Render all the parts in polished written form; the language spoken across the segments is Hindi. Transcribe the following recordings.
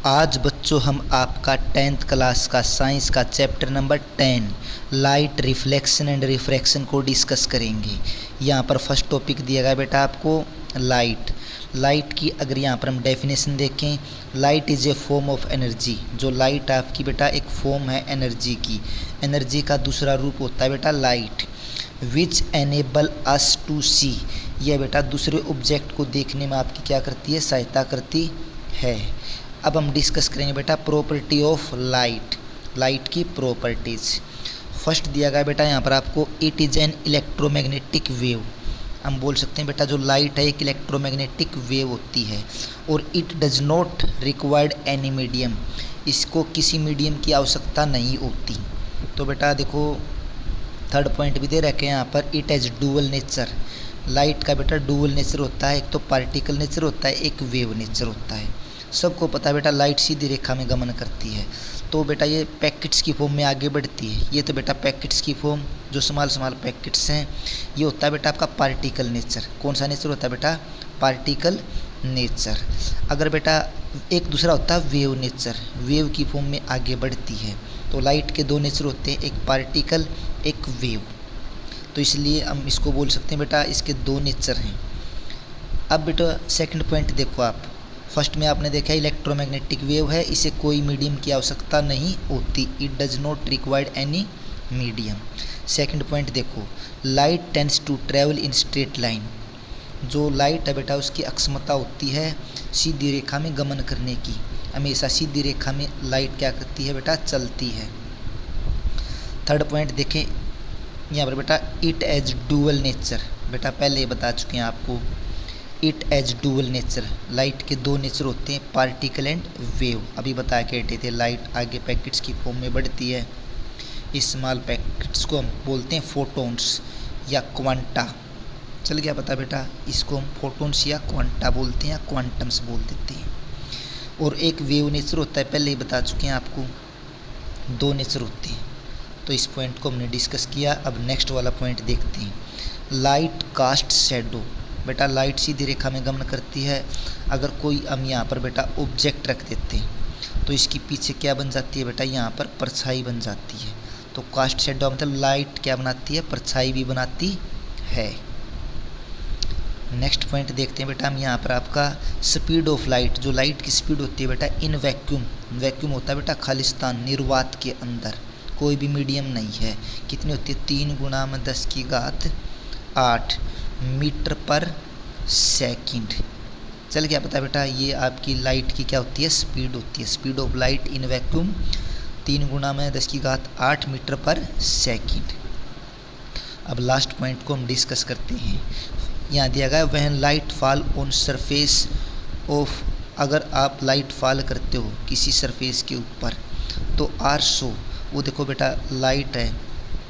आज बच्चों हम आपका 10th क्लास का साइंस का chapter number 10 light reflection and refraction को डिस्कस करेंगे। यहाँ पर फर्स्ट टॉपिक दिया गया बेटा आपको लाइट की अगर यहाँ पर हम डेफिनेशन देखें, light is a form of energy. जो लाइट आपकी बेटा एक फॉर्म है एनर्जी की। एनर्जी का दूसरा रूप होता है बेटा light. Which enable us to see, यह बेटा दूसरे ऑब्जेक्ट को देखने में आपकी क्या करती है, सहायता करती है। अब हम डिस्कस करेंगे बेटा प्रॉपर्टी ऑफ लाइट की प्रॉपर्टीज़। फर्स्ट दिया गया बेटा यहाँ पर आपको, it is an electromagnetic wave. हम बोल सकते हैं बेटा जो लाइट है एक इलेक्ट्रोमैग्नेटिक वेव होती है और it does not required any medium, इसको किसी मीडियम की आवश्यकता नहीं होती। तो बेटा देखो थर्ड पॉइंट भी दे रखे हैं यहाँ पर, it has dual nature. Light का बेटा डुअल नेचर होता है, एक तो पार्टिकल नेचर होता है, एक वेव नेचर होता है। सबको पता है बेटा लाइट सीधी रेखा में गमन करती है, तो बेटा ये पैकेट्स की फॉर्म में आगे बढ़ती है। ये तो बेटा पैकेट्स की फॉर्म, जो स्मॉल पैकेट्स हैं, ये होता है बेटा आपका पार्टिकल नेचर। कौन सा नेचर होता है बेटा, पार्टिकल नेचर। अगर बेटा एक दूसरा होता है वेव नेचर, वेव की फॉर्म में आगे बढ़ती है। तो लाइट के दो नेचर होते हैं, एक पार्टिकल एक वेव, तो इसलिए हम इसको बोल सकते हैं बेटा इसके दो नेचर हैं। अब बेटा सेकंड पॉइंट देखो आप, फर्स्ट में आपने देखा इलेक्ट्रोमैग्नेटिक वेव है, इसे कोई मीडियम की आवश्यकता नहीं होती, it does not required any medium. Second point देखो, light tends to travel in straight line. जो लाइट है बेटा उसकी अक्षमता होती है सीधी रेखा में गमन करने की, हमेशा सीधी रेखा में लाइट क्या करती है बेटा, चलती है। थर्ड पॉइंट देखें यहाँ पर बेटा, इट एज डुअल नेचर। बेटा पहले ही बता चुके हैं आपको, it as dual nature, light के दो नेचर होते हैं, पार्टिकल एंड वेव। अभी बता के हटे थे, लाइट आगे पैकेट्स की फॉर्म में बढ़ती है। इस स्मॉल पैकेट्स को हम बोलते हैं फोटोन्स या क्वांटा। चल गया पता बेटा, इसको हम फोटोन्स या क्वांटा बोलते हैं या क्वांटम्स बोल देते हैं। और एक वेव नेचर होता है, पहले ही बता चुके हैं आपको, दो नेचर होते हैं। तो इस पॉइंट को हमने डिस्कस किया। अब नेक्स्ट वाला पॉइंट देखते हैं, लाइट कास्ट शैडो। बेटा लाइट सीधी रेखा में गमन करती है। अगर कोई हम यहाँ पर बेटा ऑब्जेक्ट रख देते हैं तो इसकी पीछे क्या बन जाती है बेटा, यहाँ पर परछाई बन जाती है। तो कास्ट शैडो मतलब लाइट क्या बनाती है, परछाई भी बनाती है। नेक्स्ट पॉइंट देखते हैं बेटा हम यहाँ पर आपका, स्पीड ऑफ लाइट। जो लाइट की स्पीड होती है बेटा इन वैक्यूम, वैक्यूम होता है बेटा खालिस्तान, निर्वात के अंदर, कोई भी मीडियम नहीं है। कितनी होती है, 3 × 10⁸ मीटर पर सेकंड। चल क्या पता बेटा, ये आपकी लाइट की क्या होती है, स्पीड होती है। Speed of light in vacuum 3 × 10⁸ metre per second. अब लास्ट पॉइंट को हम डिस्कस करते हैं। यहाँ दिया गया, when light fall on surface of, अगर आप लाइट फॉल करते हो किसी सरफेस के ऊपर तो आर शो, वो देखो बेटा लाइट है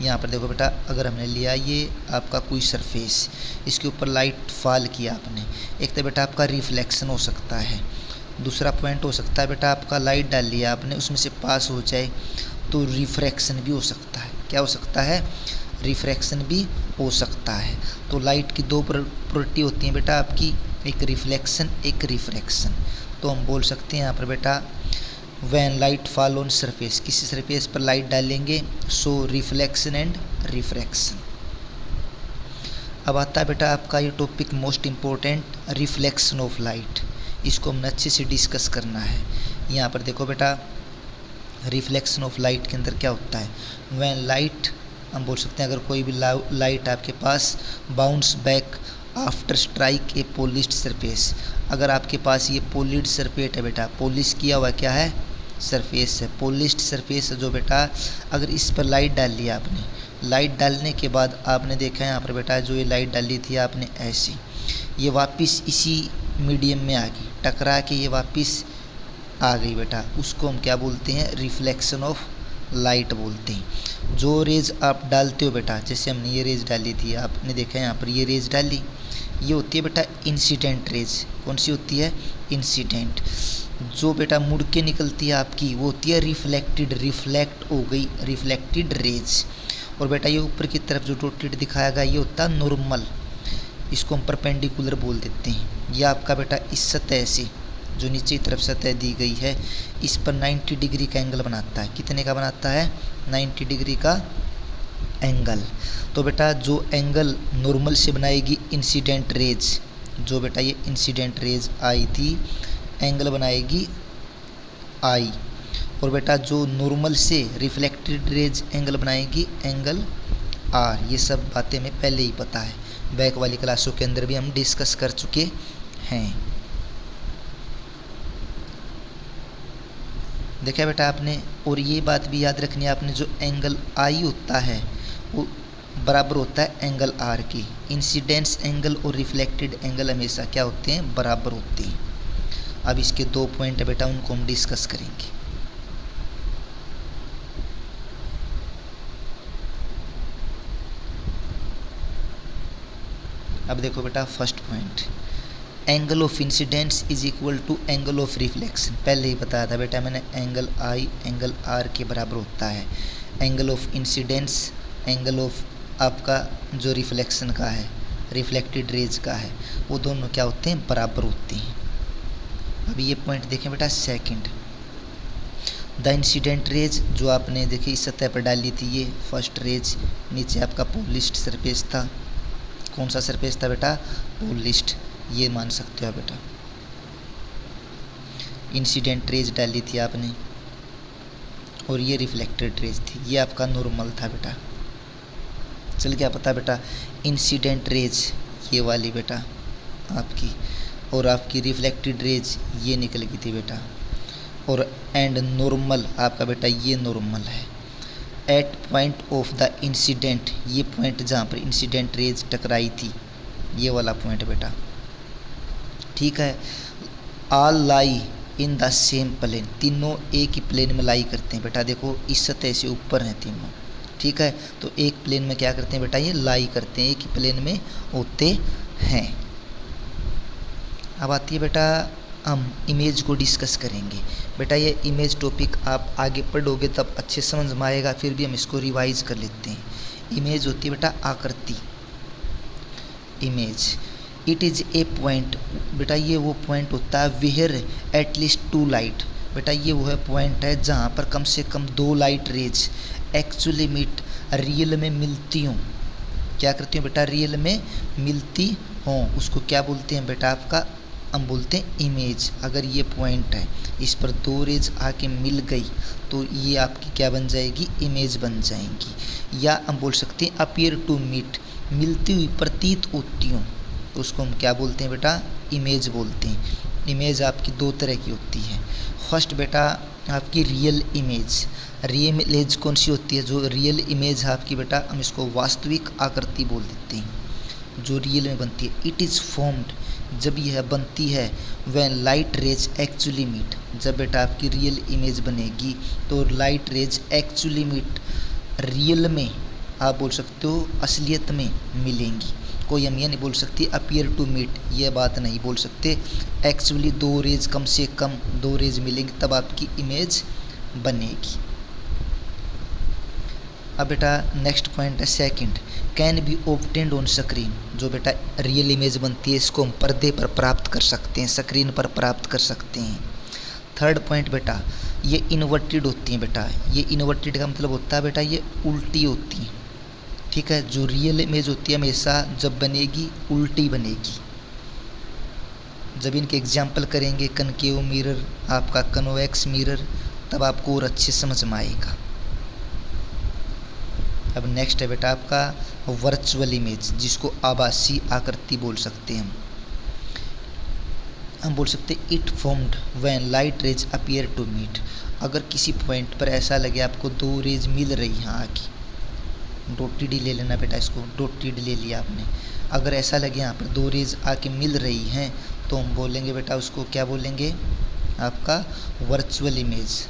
यहाँ पर, देखो बेटा अगर हमने लिया ये आपका कोई सरफेस, इसके ऊपर लाइट फॉल किया आपने, एक तो बेटा आपका रिफ्लेक्शन हो सकता है। दूसरा पॉइंट हो सकता है बेटा आपका लाइट डाल लिया आपने, उसमें से पास हो जाए तो रिफ्रैक्शन भी हो सकता है। क्या हो सकता है, रिफ्रैक्शन भी हो सकता है। तो लाइट की दो प्रॉपर्टी होती हैं बेटा आपकी, एक रिफ्लेक्शन एक रिफ्रैक्शन। तो हम बोल सकते हैं यहाँ पर बेटा, when light fall on surface, किसी सरफेस पर लाइट डालेंगे, सो रिफ्लेक्शन एंड रिफ्रैक्शन। अब आता है बेटा आपका ये topic most important, reflection of light. इसको हमने अच्छे से डिस्कस करना है। यहाँ पर देखो बेटा रिफ्लेक्शन ऑफ लाइट के अंदर क्या होता है, व्हेन लाइट, हम बोल सकते हैं अगर कोई भी लाइट आपके पास bounce back after strike a polished surface, अगर आपके पास ये पॉलिश्ड सरफेस है बेटा, पॉलिश किया हुआ क्या है, सरफेस है, पॉलिश्ड सरफेस है जो बेटा, अगर इस पर लाइट डाल लिया आपने, लाइट डालने के बाद आपने देखा यहाँ पर बेटा जो ये लाइट डाली थी आपने ऐसी, ये वापस इसी मीडियम में आ गई, टकरा के ये वापस आ गई बेटा, उसको हम क्या बोलते हैं, रिफ्लेक्शन ऑफ लाइट बोलते हैं। जो रेज आप डालते हो बेटा, जैसे हमने ये रेज डाली थी, आपने देखा यहाँ पर ये रेज डाली, ये होती है बेटा इंसिडेंट रेज। कौन सी होती है, इंसिडेंट। जो बेटा मुड़ के निकलती है आपकी वो होती है रिफ्लेक्टेड, रिफ्लेक्ट हो गई, रिफ्लेक्टेड रेज। और बेटा ये ऊपर की तरफ जो डॉटेड दिखाया गया ये होता है नॉर्मल, इसको हम परपेंडिकुलर बोल देते हैं। ये आपका बेटा इस सतह से जो नीचे की तरफ सतह दी गई है इस पर 90 डिग्री का एंगल बनाता है। कितने का बनाता है? 90 डिग्री का एंगल। तो बेटा जो एंगल नॉर्मल से बनाएगी इंसिडेंट रेज, जो बेटा ये इंसिडेंट रेज आई थी, एंगल बनाएगी आई। और बेटा जो नॉर्मल से रिफ्लेक्टेड रेज एंगल बनाएगी एंगल आर। ये सब बातें हमें पहले ही पता है, बैक वाली क्लासों के अंदर भी हम डिस्कस कर चुके हैं। देखा बेटा आपने। और ये बात भी याद रखनी है आपने, जो एंगल आई होता है वो बराबर होता है एंगल आर की। इंसिडेंस एंगल और रिफ्लेक्टेड एंगल हमेशा क्या होते हैं? बराबर होते हैं। अब इसके 2 पॉइंट है बेटा, उनको हम डिस्कस करेंगे। अब देखो बेटा first point, angle of incidence is equal to angle of reflection. पहले ही बताया था बेटा मैंने, एंगल आई एंगल आर के बराबर होता है। Angle of incidence angle of आपका जो रिफ्लेक्शन का है, रिफ्लेक्टेड रेज का है, वो दोनों क्या होते हैं? बराबर होते हैं। अभी ये पॉइंट देखें बेटा सेकंड, द इंसिडेंट रेज जो आपने देखी इस सतह पर डाली थी, ये फर्स्ट रेज, नीचे आपका पॉलिश्ड सरफेस था। कौन सा सरफेस था बेटा? पॉलिश्ड, ये मान सकते हो बेटा। इंसिडेंट रेज डाली थी आपने और ये रिफ्लेक्टेड रेज थी, ये आपका नॉर्मल था बेटा। चल क्या पता बेटा, इंसिडेंट रेज ये वाली बेटा आपकी, और आपकी रिफ्लेक्टेड रेज ये निकल गई थी बेटा, और एंड नॉर्मल आपका बेटा ये नॉर्मल है। At point of the incident, ये पॉइंट जहाँ पर इंसिडेंट रेज टकराई थी, ये वाला पॉइंट बेटा, ठीक है। All lie in the same plane, तीनों एक ही प्लेन में लाई करते हैं बेटा। देखो इस सतह से ऊपर हैं तीनों, ठीक है। तो एक प्लेन में क्या करते हैं बेटा? ये लाई करते हैं, एक ही प्लेन में होते हैं। अब आती है बेटा, हम इमेज को डिस्कस करेंगे बेटा। ये इमेज टॉपिक आप आगे पढ़ोगे तब अच्छे समझ में आएगा, फिर भी हम इसको रिवाइज कर लेते हैं। इमेज होती है बेटा आकृति, image. It is a point, बेटा ये वो पॉइंट होता है वेयर एटलीस्ट 2 लाइट, बेटा ये वो है पॉइंट है जहाँ पर कम से कम 2 light rays actually meet, real में मिलती हों। क्या करती हूँ बेटा? रियल में मिलती हों, उसको क्या बोलते हैं बेटा? आपका हम बोलते हैं इमेज। अगर ये पॉइंट है, इस पर 2 रेज आके मिल गई तो ये आपकी क्या बन जाएगी? इमेज बन जाएंगी। या हम बोल सकते हैं अपीयर टू मीट, मिलती हुई प्रतीत होती हों, तो उसको हम क्या बोलते हैं बेटा? इमेज बोलते हैं। इमेज आपकी 2 तरह की होती है। फर्स्ट बेटा आपकी रियल इमेज। रियल इमेज कौन सी होती है? जो रियल इमेज है आपकी बेटा, हम इसको वास्तविक आकृति बोल देते हैं, जो रियल में बनती है। इट इज़ फॉर्म्ड, जब यह बनती है, when light rays actually meet, जब बेटा आपकी रियल इमेज बनेगी तो light rays actually meet, real में आप बोल सकते हो असलियत में मिलेंगी। कोई हम ये नहीं बोल सकती अपीयर टू मीट, ये बात नहीं बोल सकते। एक्चुअली 2 रेज, कम से कम 2 रेज मिलेंगी तब आपकी इमेज बनेगी। अब बेटा नेक्स्ट पॉइंट है second, can be obtained on screen, जो बेटा रियल इमेज बनती है इसको हम पर्दे पर प्राप्त कर सकते हैं, स्क्रीन पर प्राप्त कर सकते हैं। थर्ड पॉइंट बेटा, ये इन्वर्टेड होती हैं बेटा। ये इन्वर्टेड का मतलब होता है बेटा ये उल्टी होती हैं, ठीक है। जो रियल इमेज होती है हमेशा जब बनेगी उल्टी बनेगी। जब इनके एग्जाम्पल करेंगे कनकेव मिरर, आपका कन्वेक्स मिरर, तब आपको और अच्छे समझ में आएगा। अब नेक्स्ट है बेटा आपका वर्चुअल इमेज, जिसको आभासी आकृति बोल सकते हैं हम बोल सकते हैं it formed when light rays appear to meet. अगर किसी पॉइंट पर ऐसा लगे आपको 2 रेज मिल रही हैं आके, डॉटेड ले लेना बेटा, इसको डॉटेड ले लिया आपने। अगर ऐसा लगे यहाँ पर 2 रेज आके मिल रही हैं तो हम बोलेंगे बेटा उसको क्या बोलेंगे? आपका वर्चुअल इमेज,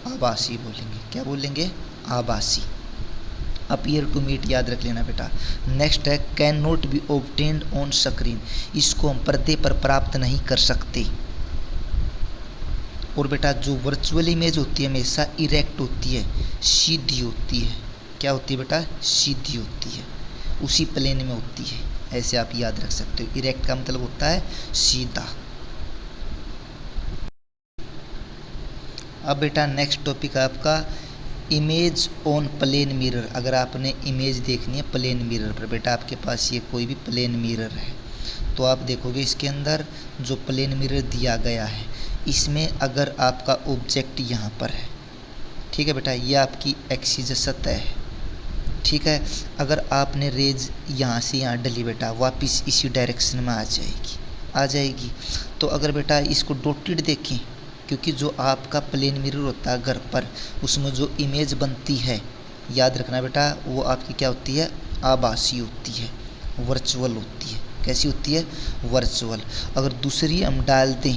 आभासी बोलेंगे। क्या बोलेंगे? आभासी। अपीयर टू मीट याद रख लेना बेटा। नेक्स्ट है can not be obtained on screen, इसको हम पर्दे पर प्राप्त नहीं कर सकते। और बेटा जो वर्चुअल इमेज होती है हमेशा इरेक्ट होती है, सीधी होती है। क्या होती है बेटा? सीधी होती है, उसी प्लेन में होती है, ऐसे आप याद रख सकते हो। इरेक्ट का मतलब होता है सीधा। अब बेटा नेक्स्ट टॉपिक आपका इमेज ऑन प्लेन मिरर। अगर आपने इमेज देखनी है प्लेन मिरर पर, बेटा आपके पास ये कोई भी प्लेन मिरर है तो आप देखोगे इसके अंदर जो प्लेन मिरर दिया गया है इसमें अगर आपका ऑब्जेक्ट यहाँ पर है, ठीक है बेटा, ये आपकी एक्सिस सतह है, ठीक है। अगर आपने रेज यहाँ से यहाँ डली बेटा, वापस इसी डायरेक्शन में आ जाएगी। तो अगर बेटा इसको डॉटेड देखें, क्योंकि जो आपका प्लेन मिरर होता है घर पर, उसमें जो इमेज बनती है, याद रखना बेटा, वो आपकी क्या होती है, आभासी होती है, वर्चुअल होती है। कैसी होती है, वर्चुअल। अगर दूसरी हम डाल दें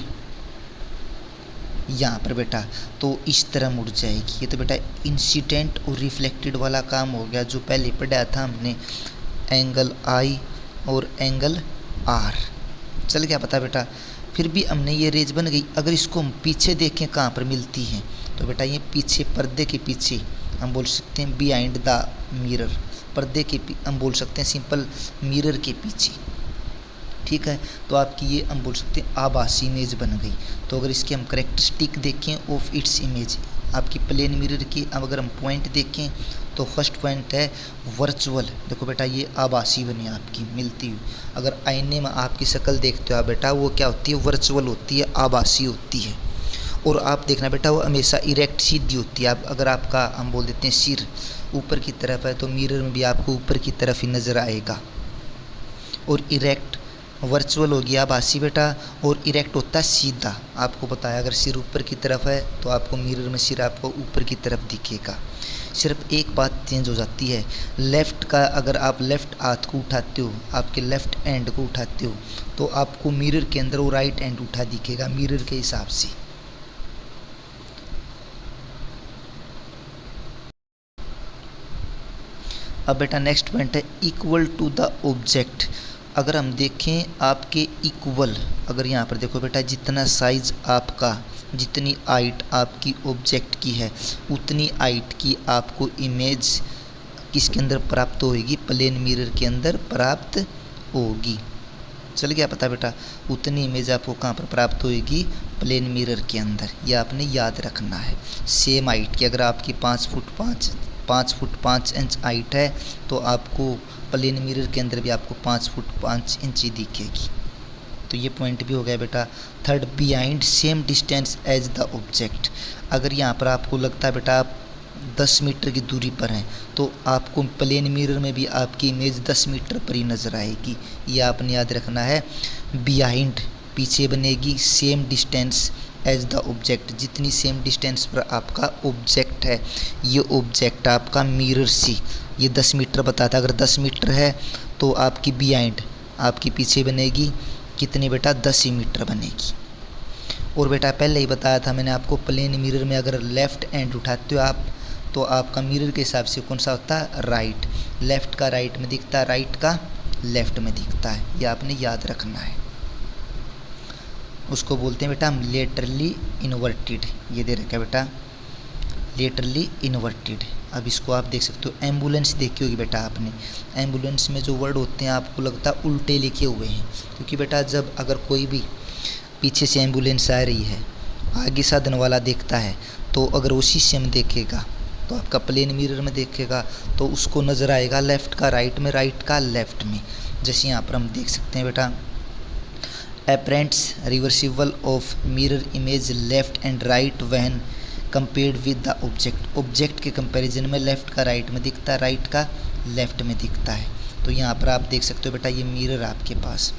यहाँ पर बेटा तो इस तरह मुड़ जाएगी। ये तो बेटा इंसिडेंट और रिफ्लेक्टेड वाला काम हो गया जो पहले पढ़ा था हमने, एंगल आई और एंगल आर। चल क्या पता बेटा, फिर भी हमने ये रेज बन गई। अगर इसको हम पीछे देखें कहाँ पर मिलती हैं, तो बेटा ये पीछे पर्दे के पीछे हम बोल सकते हैं बिहाइंड द मिरर, पर्दे के हम बोल सकते हैं सिंपल मिरर के पीछे, ठीक है। तो आपकी ये हम बोल सकते हैं आभासी इमेज बन गई। तो अगर इसके हम करेक्टरिस्टिक देखें ऑफ इट्स इमेज, आपकी प्लेन मिरर की अब अगर हम पॉइंट देखें तो फर्स्ट पॉइंट है वर्चुअल। देखो बेटा ये आभासी बनी आपकी मिलती हुई। अगर आईने में आपकी शक्ल देखते हो आप बेटा, वो क्या होती है, वर्चुअल होती है, आभासी होती है। और आप देखना बेटा वो हमेशा इरेक्ट सीधी होती है। आप अगर आपका हम बोल देते हैं सिर ऊपर की तरफ है तो मिरर में भी आपको ऊपर की तरफ ही नज़र आएगा। और इरेक्ट वर्चुअल हो गया आभासी बेटा, और इरेक्ट होता है सीधा। आपको बताया अगर सिर ऊपर की तरफ है तो आपको मिरर में सिर आपको ऊपर की तरफ दिखेगा। सिर्फ एक बात चेंज हो जाती है, लेफ़्ट का अगर आप लेफ़्ट हाथ को उठाते हो, आपके लेफ़्ट एंड को उठाते हो, तो आपको मिरर के अंदर वो राइट एंड उठा दिखेगा मिरर के हिसाब से। अब बेटा नेक्स्ट पॉइंट है इक्वल टू द ऑब्जेक्ट। अगर हम देखें आपके इक्वल, अगर यहाँ पर देखो बेटा जितना साइज़ आपका, जितनी हाइट आपकी ऑब्जेक्ट की है, उतनी हाइट की आपको इमेज किसके अंदर प्राप्त होगी, प्लेन मिरर के अंदर प्राप्त होगी। चल गया पता बेटा, उतनी इमेज आपको कहाँ पर प्राप्त होगी, प्लेन मिरर के अंदर। यह आपने याद रखना है। सेम हाइट की अगर आपकी 5 फुट 5 इंच हाइट है तो आपको प्लेन मिरर के अंदर भी आपको 5 फुट 5 इंच ही दिखेगी। तो ये पॉइंट भी हो गया बेटा। Third, behind same distance as the object. अगर यहाँ पर आपको लगता है बेटा आप 10 मीटर की दूरी पर हैं तो आपको प्लेन मिरर में भी आपकी इमेज 10 मीटर पर ही नज़र आएगी। ये आपने याद रखना है। बिहाइंड पीछे बनेगी, same distance as the object, जितनी सेम डिस्टेंस पर आपका ऑब्जेक्ट है, ये ऑब्जेक्ट आपका मिरर से ये 10 मीटर बताता है। अगर 10 मीटर है तो आपकी बिहाइंड आपकी पीछे बनेगी कितनी बेटा, 10 ही मीटर बनेगी। और बेटा पहले ही बताया था मैंने आपको, प्लेन मिरर में अगर लेफ़्ट एंड उठाते हो आप तो आपका मिरर के हिसाब से कौन सा होता है, राइट। लेफ़्ट का राइट में दिखता है, राइट का लेफ़्ट में दिखता है। ये आपने याद रखना है। उसको बोलते हैं बेटा हम लेटरली इन्वर्टेड। ये दे रखा है बेटा लेटरली इन्वर्टेड। अब इसको आप देख सकते हो। एम्बुलेंस देखी होगी बेटा आपने, एम्बुलेंस में जो वर्ड होते हैं आपको लगता है उल्टे लिखे हुए हैं, क्योंकि बेटा जब अगर कोई भी पीछे से एम्बुलेंस आ रही है, आगे साधन वाला देखता है, तो अगर उसी से हम देखेगा तो आपका प्लेन मिरर में देखेगा तो उसको नज़र आएगा लेफ़्ट का राइट में, राइट का लेफ़्ट में। जैसे यहाँ पर हम देख सकते हैं बेटा, apparent reversible of mirror image left and right when compared with the object. Object के कंपैरिजन में लेफ़्ट का राइट में दिखता है, राइट का लेफ़्ट में दिखता है। तो यहाँ पर आप देख सकते हो बेटा ये मिरर आपके पास,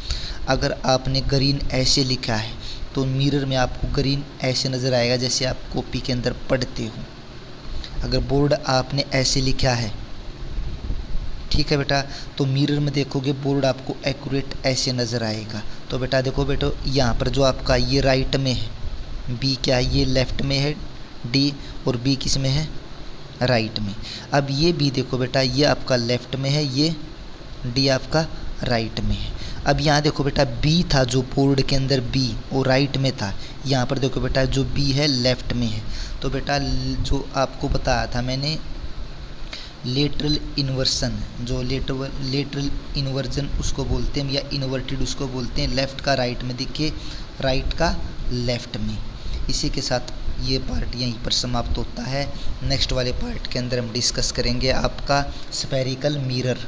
अगर आपने ग्रीन ऐसे लिखा है तो मिरर में आपको ग्रीन ऐसे नज़र आएगा जैसे आप कॉपी के अंदर पढ़ते हो। अगर बोर्ड आपने ऐसे लिखा है, ठीक है बेटा, तो मिरर में देखोगे बोर्ड आपको एक्यूरेट ऐसे नज़र आएगा। तो बेटा देखो बेटा यहाँ पर जो आपका ये राइट में है, बी क्या है, ये लेफ़्ट में है डी, और बी किस में है, राइट में। अब ये बी देखो बेटा ये आपका लेफ़्ट में है, ये डी आपका राइट में है। अब यहाँ देखो बेटा बी था जो बोर्ड के अंदर बी वो राइट में था, यहाँ पर देखो बेटा जो बी है लेफ़्ट में है। तो बेटा जो आपको बताया था मैंने लेटरल इन्वर्सन, जो लेटरल इन्वर्जन उसको बोलते हैं, या इन्वर्टेड उसको बोलते हैं। लेफ़्ट का राइट में दिखे, राइट का लेफ़्ट में। इसी के साथ ये पार्ट यहीं पर समाप्त होता है। नेक्स्ट वाले पार्ट के अंदर हम डिस्कस करेंगे आपका स्फेरिकल मिरर।